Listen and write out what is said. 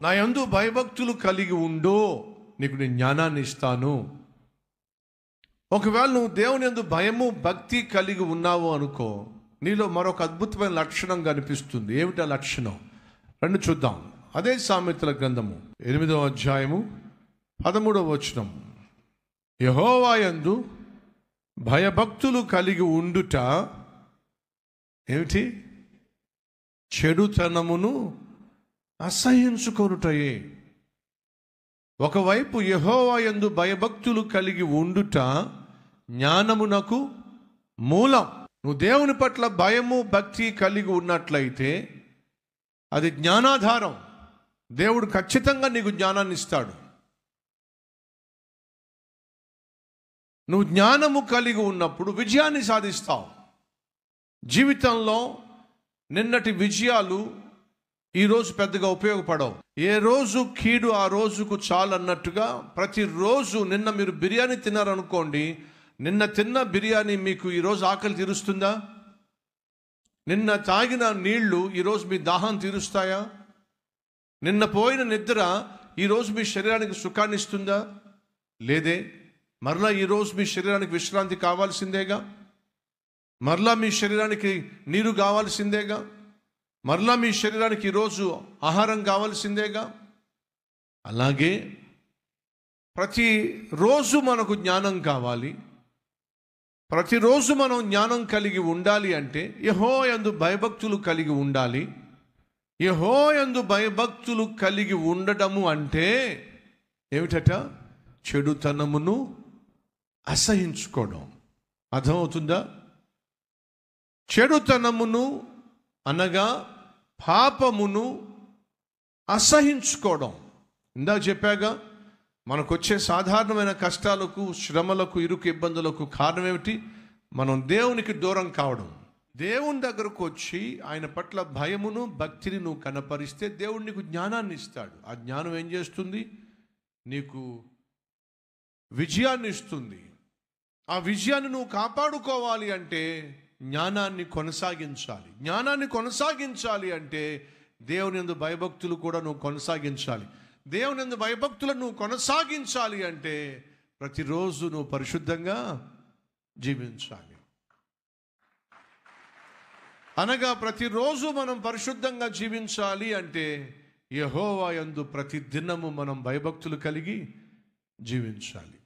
నా యందు భయభక్తులు కలిగి ఉండు, నీకు నేను జ్ఞానాన్ని ఇస్తాను. ఒకవేళ నువ్వు దేవుని యందు భయము భక్తి కలిగి ఉన్నావు అనుకో, నీలో మరొక అద్భుతమైన లక్షణం కనిపిస్తుంది. ఏమిటా లక్షణం? రండి చూద్దాం. అదే సామెతల గ్రంథము 8వ అధ్యాయము 13వ వచనం. యెహోవా యందు భయభక్తులు కలిగి ఉండుట ఏమిటి? చెడుతనమును అసహ్యించుకొనుటయే. ఒకవైపు యెహోవా యందు భయభక్తులు కలిగి ఉండుట జ్ఞానమునకు మూలం. నువ్వు దేవుని పట్ల భయము భక్తి కలిగి ఉన్నట్లయితే అది జ్ఞానాధారం. దేవుడు ఖచ్చితంగా నీకు జ్ఞానాన్ని ఇస్తాడు. నువ్వు జ్ఞానము కలిగి ఉన్నప్పుడు విజయాన్ని సాధిస్తావు. జీవితంలో నిన్నటి విజయాలు ఈరోజు పెద్దగా ఉపయోగపడవు. ఏ రోజు కీడు ఆ రోజుకు చాలు అన్నట్టుగా ప్రతిరోజు, నిన్న మీరు బిర్యానీ తిన్నారనుకోండి, నిన్న తిన్న బిర్యానీ మీకు ఈరోజు ఆకలి తీరుస్తుందా? నిన్న తాగిన నీళ్లు ఈరోజు మీ దాహం తీరుస్తాయా? నిన్న పోయిన నిద్ర ఈరోజు మీ శరీరానికి సుఖాన్ని ఇస్తుందా? లేదే. మరలా ఈరోజు మీ శరీరానికి విశ్రాంతి కావాల్సిందేగా, మరలా మీ శరీరానికి నీరు కావాల్సిందేగా, మరలా మీ శరీరానికి ఈరోజు ఆహారం కావాల్సిందేగా. అలాగే ప్రతిరోజు మనకు జ్ఞానం కావాలి. ప్రతిరోజు మనం జ్ఞానం కలిగి ఉండాలి అంటే యెహోవా యందు భయభక్తులు కలిగి ఉండాలి. యెహోవా యందు భయభక్తులు కలిగి ఉండడము అంటే ఏమిటట? చెడుతనమును అసహించుకోవడం. అర్థమవుతుందా? చెడుతనమును అనగా పాపమును అసహించుకోవడం. ఇందాక చెప్పాగా, మనకొచ్చే సాధారణమైన కష్టాలకు, శ్రమలకు, ఇరుకు ఇబ్బందులకు కారణం ఏమిటి? మనం దేవునికి దూరం కావడం. దేవుని దగ్గరకు వచ్చి ఆయన పట్ల భయమును భక్తిని నువ్వు కనపరిస్తే దేవుడు నీకు జ్ఞానాన్ని ఇస్తాడు. ఆ జ్ఞానం ఏం చేస్తుంది? నీకు విజయాన్ని ఇస్తుంది. ఆ విజయాన్ని నువ్వు కాపాడుకోవాలి అంటే జ్ఞానాన్ని కొనసాగించాలి. జ్ఞానాన్ని కొనసాగించాలి అంటే దేవుని యందు భయభక్తులు కూడా నువ్వు కొనసాగించాలి. దేవుని యందు భయభక్తులను నువ్వు కొనసాగించాలి అంటే ప్రతిరోజు నువ్వు పరిశుద్ధంగా జీవించాలి. అనగా ప్రతిరోజు మనం పరిశుద్ధంగా జీవించాలి అంటే యెహోవా యందు ప్రతి దినము మనం భయభక్తులు కలిగి జీవించాలి.